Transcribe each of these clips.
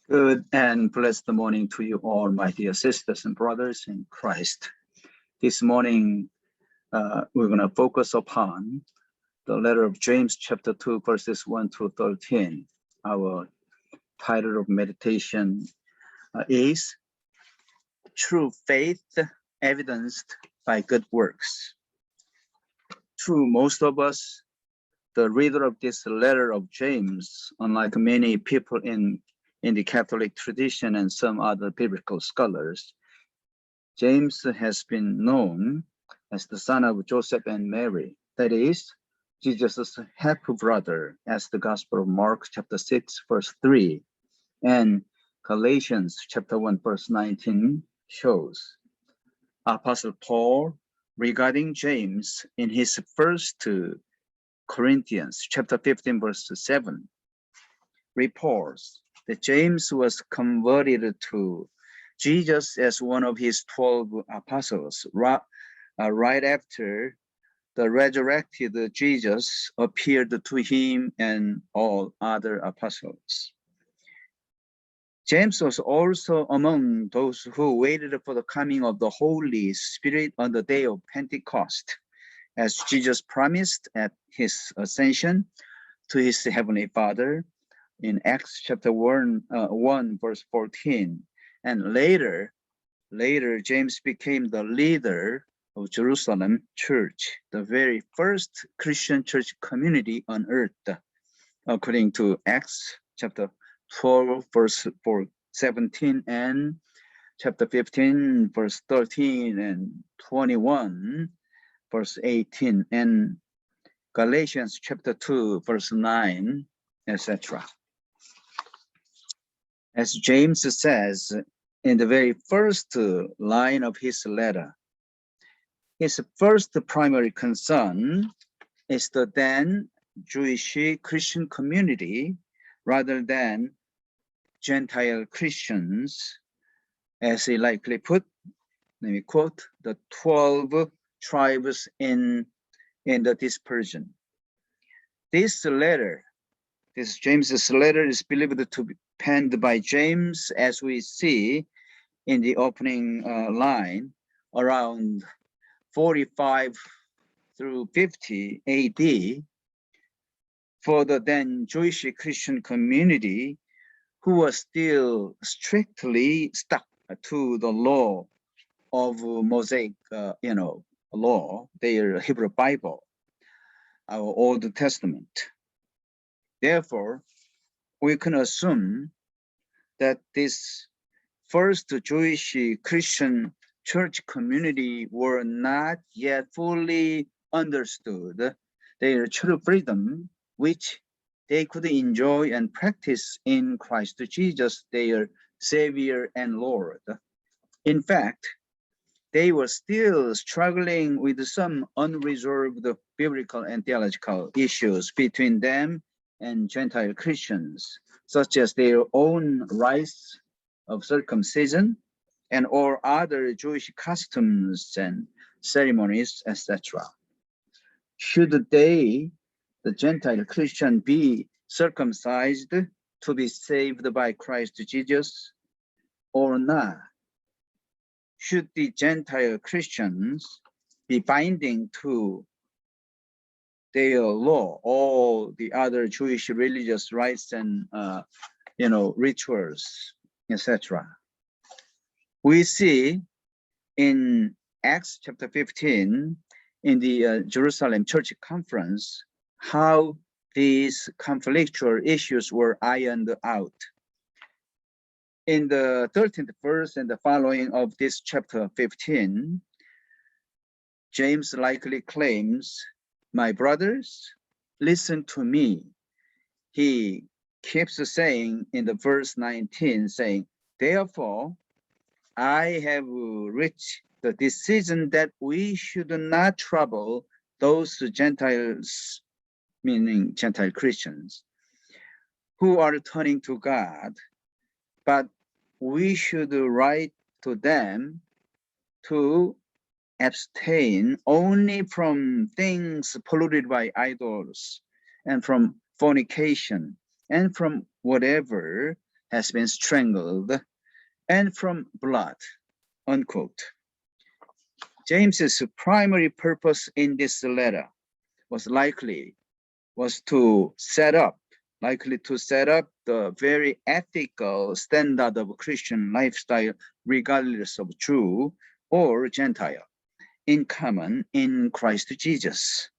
Good and blessed morning to you all, my dear sisters and brothers in Christ. This morning, we're going to focus upon the letter of James chapter 2, verses 1 to 13. Our title of meditation is True Faith Evidenced by Good Works. True, most of us, the reader of this letter of James, unlike many people in the Catholic tradition and some other biblical scholars, James has been known as the son of Joseph and Mary, that is, Jesus' half-brother, as the Gospel of Mark chapter 6, verse 3, and Galatians chapter 1, verse 19 shows. Apostle Paul, regarding James in his first Corinthians chapter 15, verse 7, reports that James was converted to Jesus as one of his 12 apostles right after the resurrected Jesus appeared to him and all other apostles. James was also among those who waited for the coming of the Holy Spirit on the day of Pentecost, as Jesus promised at his ascension to his heavenly Father in Acts chapter 1, verse 14. And later, James became the leader of Jerusalem church, the very first Christian church community on earth, according to Acts chapter 12, verse 17, and chapter 15, verse 13, and 21, verse 18, and Galatians chapter 2, verse 9, etc. As James says in the very first line of his letter, his first primary concern is the then Jewish Christian community rather than Gentile Christians, as he likely put, let me quote, the 12 tribes in the dispersion. This James's letter is believed to be penned by James, as we see in the opening line, around 45 through 50 AD, for the then Jewish Christian community who was still strictly stuck to the law of Mosaic, law, their Hebrew Bible, our Old Testament. Therefore, we can assume that this first Jewish Christian church community were not yet fully understood their true freedom, which they could enjoy and practice in Christ Jesus, their Savior and Lord. In fact, they were still struggling with some unresolved biblical and theological issues between them and Gentile Christians, such as their own rites of circumcision and all other Jewish customs and ceremonies, etc. Should they, the Gentile Christian, be circumcised to be saved by Christ Jesus or not? Should the Gentile Christians be binding to their law, all the other Jewish religious rites and rituals, etc.? We see in Acts chapter 15, in the Jerusalem Church Conference, how these conflictual issues were ironed out. In the 13th verse and the following of this chapter 15, James likely claims, "My brothers, listen to me." He keeps saying in the verse 19, saying, "Therefore, I have reached the decision that we should not trouble those Gentiles," meaning Gentile Christians, "who are turning to God, but we should write to them to abstain only from things polluted by idols and from fornication and from whatever has been strangled, and from blood, unquote. James's primary purpose in this letter was to set up the very ethical standard of Christian lifestyle, regardless of Jew or Gentile, in common in Christ Jesus,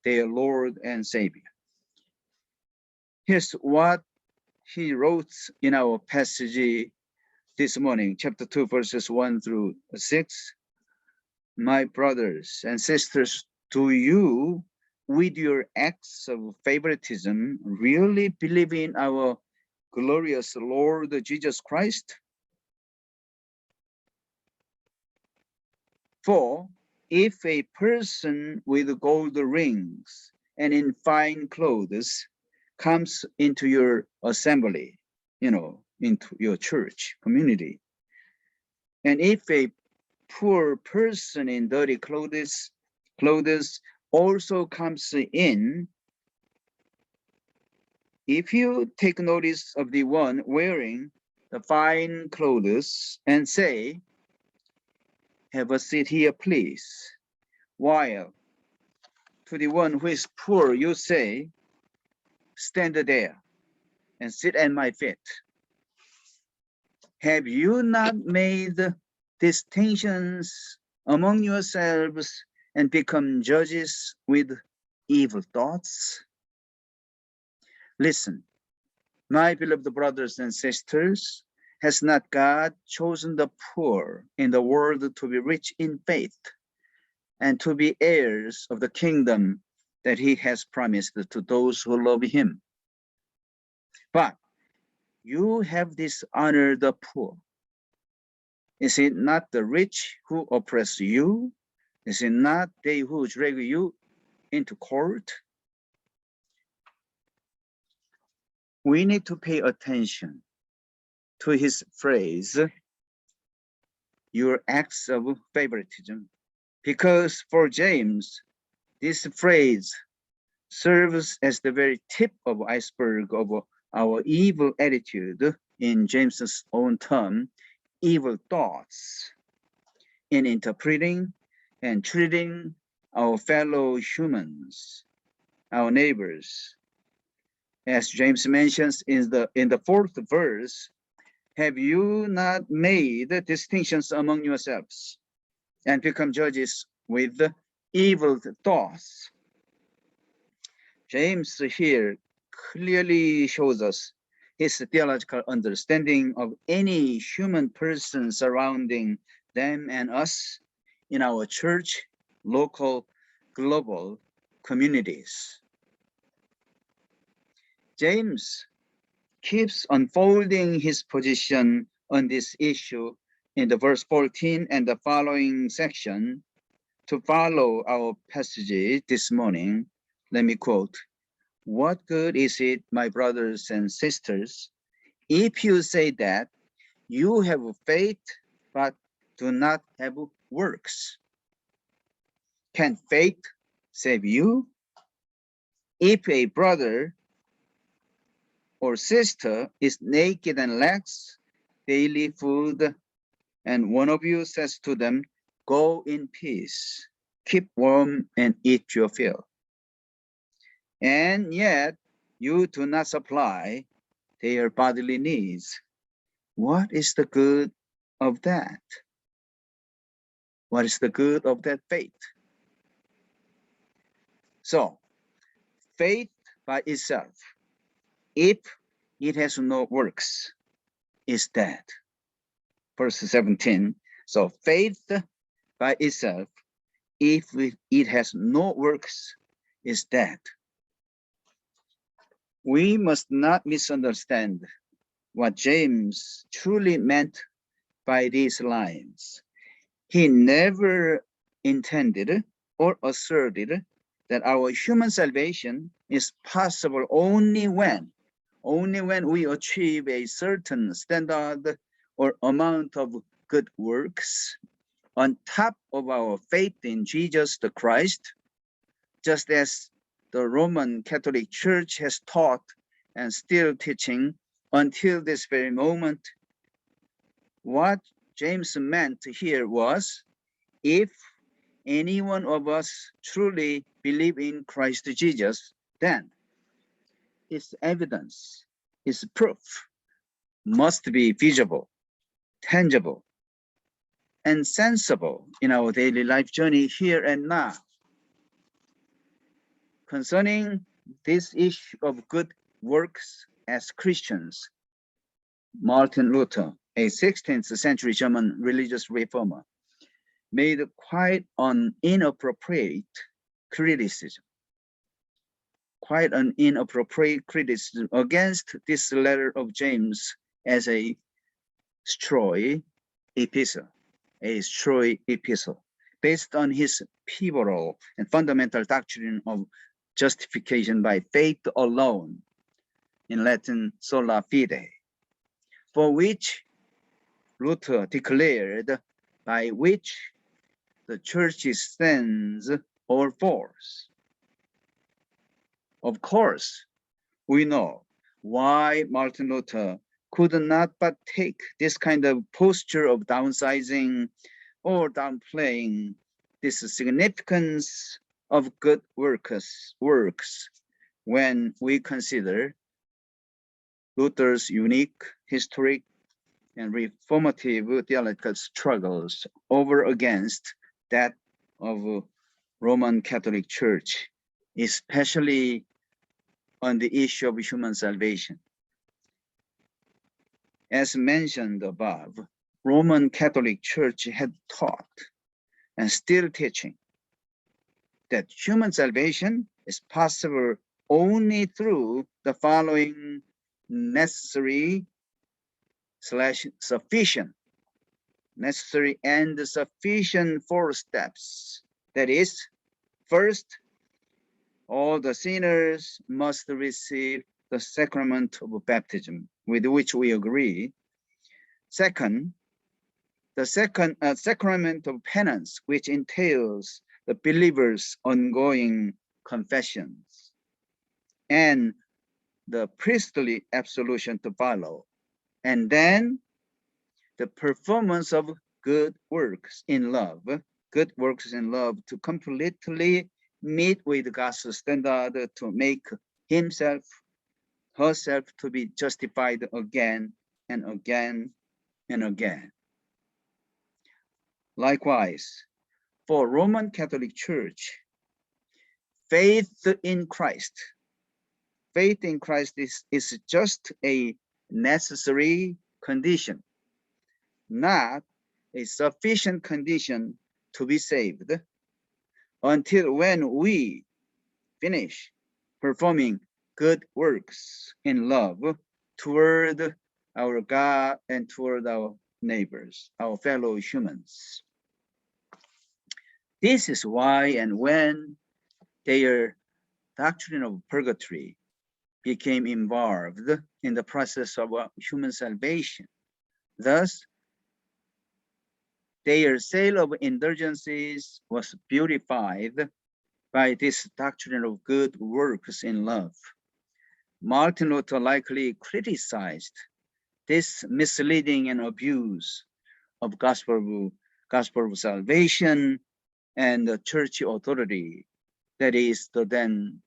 their Lord and Savior. Here's what he wrote in our passage this morning, chapter 2, verses 1 through 6. My brothers and sisters, do you, with your acts of favoritism, really believe in our glorious Lord Jesus Christ? For if a person with gold rings and in fine clothes comes into your assembly, into your church community, and if a poor person in dirty clothes also comes in, if you take notice of the one wearing the fine clothes and say, have a seat here, please, while to the one who is poor you say, stand there and sit at my feet, have you not made distinctions among yourselves and become judges with evil thoughts? Listen, my beloved brothers and sisters, has not God chosen the poor in the world to be rich in faith and to be heirs of the kingdom that he has promised to those who love him? But you have dishonored the poor. Is it not the rich who oppress you? Is it not they who drag you into court? We need to pay attention to his phrase, your acts of favoritism, because for James, this phrase serves as the very tip of the iceberg of our evil attitude, in James's own term, evil thoughts, in interpreting and treating our fellow humans, our neighbors. As James mentions in the fourth verse, have you not made distinctions among yourselves and become judges with evil thoughts? James here clearly shows us his theological understanding of any human person surrounding them and us in our church, local, global communities. James keeps unfolding his position on this issue in the verse 14 and the following section. To follow our passage this morning, let me quote, what good is it, my brothers and sisters, if you say that you have faith but do not have works? Can faith save you? If a brother or sister is naked and lacks daily food, and one of you says to them, go in peace, keep warm and eat your fill, and yet you do not supply their bodily needs, what is the good of that? What is the good of that faith? So, faith by itself, if it has no works, is dead. Verse 17. So faith by itself, if it has no works, is dead. We must not misunderstand what James truly meant by these lines. He never intended or asserted that our human salvation is possible only when we achieve a certain standard or amount of good works on top of our faith in Jesus the Christ, just as the Roman Catholic Church has taught and still teaching until this very moment, what James meant here was, if any one of us truly believe in Christ Jesus, then his evidence, his proof must be visible, tangible, and sensible in our daily life journey here and now. Concerning this issue of good works as Christians, Martin Luther, a 16th century German religious reformer, made quite an inappropriate criticism against this letter of James as a straw epistle, based on his pivotal and fundamental doctrine of justification by faith alone, in Latin sola fide, for which Luther declared, by which the church stands or falls. Of course, we know why Martin Luther could not but take this kind of posture of downsizing or downplaying this significance of good works when we consider Luther's unique historic and reformative theological struggles over against that of Roman Catholic Church, especially on the issue of human salvation. As mentioned above, Roman Catholic Church had taught and still teaching that human salvation is possible only through the following necessary and sufficient 4 steps. That is, first, all the sinners must receive the sacrament of baptism, with which we agree. Second, the sacrament of penance, which entails the believer's ongoing confessions, and the priestly absolution to follow, and then the performance of good works in love to completely meet with God's standard, to make herself to be justified again and again and again. Likewise, for Roman Catholic Church, faith in Christ is just a necessary condition, not a sufficient condition to be saved, until when we finish performing good works in love toward our God and toward our neighbors, our fellow humans. This is why and when their doctrine of purgatory became involved in the process of human salvation. Thus, their sale of indulgences was beautified by this doctrine of good works in love. Martin Luther likely criticized this misleading and abuse of gospel of salvation and the church authority, that is the then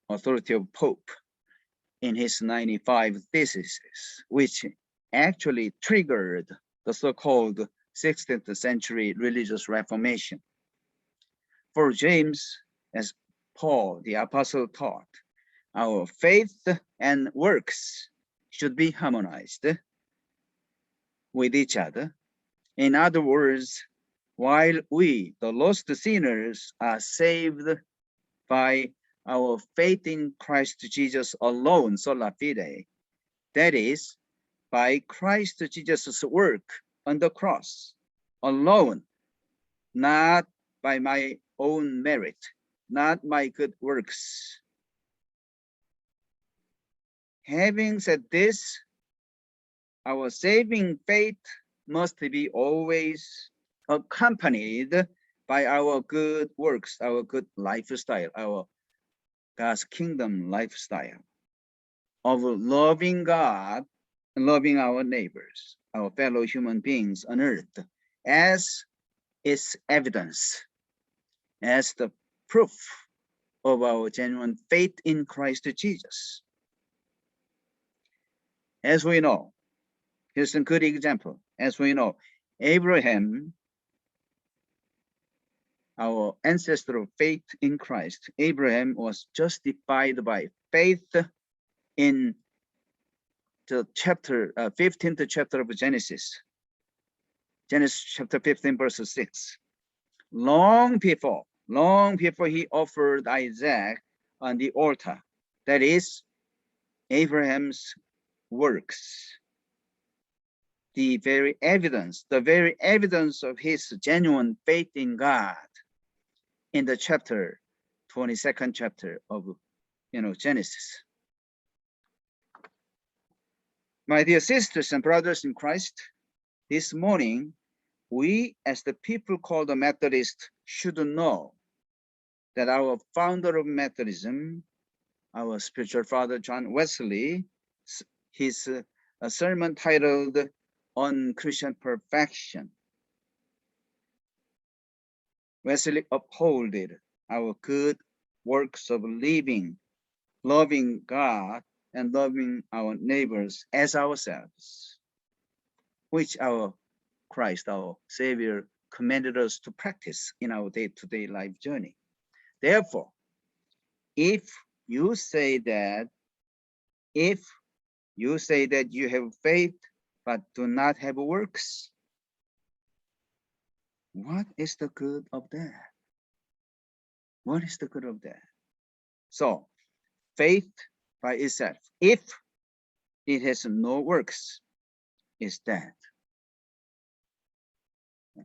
authority of Pope, in his 95 Theses, which actually triggered the so-called 16th century religious reformation. For James, as Paul the apostle taught, our faith and works should be harmonized with each other. In other words, while we, the lost sinners, are saved by our faith in Christ Jesus alone, sola fide, that is, by Christ Jesus' work on the cross alone, not by my own merit, not my good works. Having said this, our saving faith must be always accompanied by our good works, our good lifestyle, our God's kingdom lifestyle of loving God loving our neighbors, our fellow human beings on earth, as its evidence, as the proof of our genuine faith in Christ Jesus. As we know, here's a good example. As we know, Abraham, our ancestor of faith in Christ, Abraham was justified by faith in the 15th chapter of Genesis. Genesis chapter 15, verse 6. Long before he offered Isaac on the altar, that is Abraham's works, the very evidence of his genuine faith in God in the 22nd chapter of Genesis. My dear sisters and brothers in Christ, this morning, we as the people called the Methodists should know that our founder of Methodism, our spiritual father John Wesley, his sermon titled On Christian Perfection, Wesley upholded our good works of living, loving God and loving our neighbors as ourselves, which our Christ, our Savior, commanded us to practice in our day-to-day life journey. Therefore, if you say that you have faith but do not have works, what is the good of that? What is the good of that? So, faith by itself, if it has no works, is dead.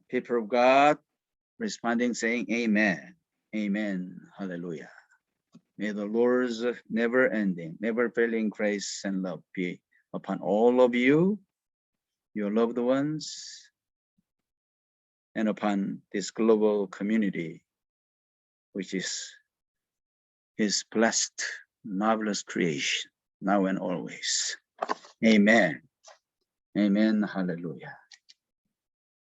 People of God responding, saying, Amen, Amen, Hallelujah. May the Lord's never-ending, never-failing grace and love be upon all of you, your loved ones, and upon this global community, which is His blessed, marvelous creation, now and always. Amen. Amen. Hallelujah.